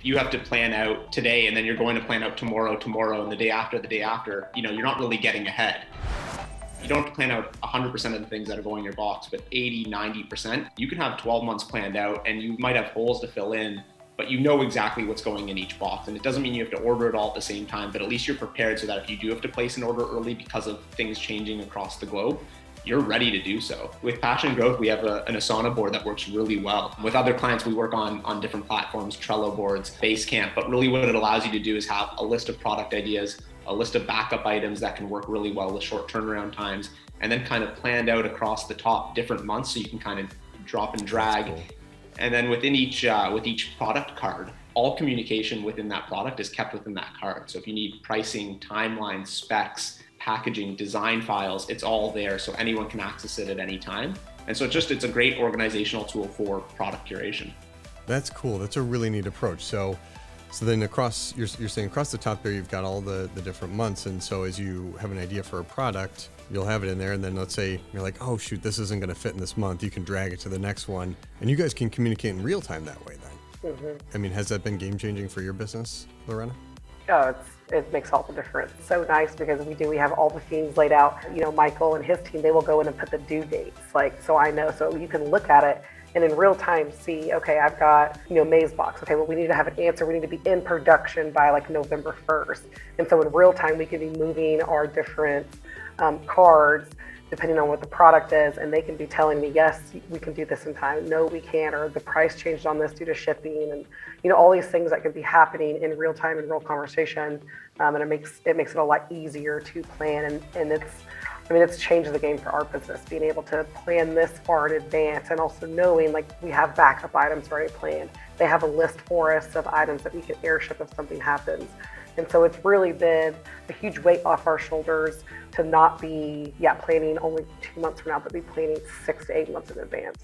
you have to plan out today and then you're going to plan out tomorrow, and the day after, you're not really getting ahead. You don't have to plan out 100% of the things that are going in your box, but 80, 90%. You can have 12 months planned out and you might have holes to fill in, but you know exactly what's going in each box. And it doesn't mean you have to order it all at the same time, but at least you're prepared so that if you do have to place an order early because of things changing across the globe, you're ready to do so. With Passion Growth, we have an Asana board that works really well. With other clients, we work on different platforms, Trello boards, Basecamp, but really what it allows you to do is have a list of product ideas, a list of backup items that can work really well with short turnaround times, and then kind of planned out across the top different months so you can kind of drop and drag. Cool. And then within each with each product card, all communication within that product is kept within that card. So if you need pricing, timelines, specs, packaging, design files, it's all there so anyone can access it at any time. And so it's a great organizational tool for product curation. That's cool. That's a really neat approach. So then across, you're saying across the top there, you've got all the different months. And so as you have an idea for a product, you'll have it in there. And then let's say you're like, oh shoot, this isn't going to fit in this month. You can drag it to the next one. And you guys can communicate in real time that way then. Mm-hmm. I mean, has that been game changing for your business, Lorena? Oh, it makes all the difference. So nice because we have all the themes laid out. Michael and his team, they will go in and put the due dates. So I know, so you can look at it and in real time see, okay, I've got, May's box. Okay, well, we need to have an answer. We need to be in production by November 1st. And so in real time, we can be moving our different cards depending on what the product is, and they can be telling me, yes, we can do this in time. No, we can't, or the price changed on this due to shipping, and all these things that could be happening in real time, in real conversation, and it makes it a lot easier to plan, and it's changed the game for our business, being able to plan this far in advance, and also knowing we have backup items already planned. They have a list for us of items that we can airship if something happens. And so it's really been a huge weight off our shoulders to not be planning only 2 months from now, but be planning 6 to 8 months in advance.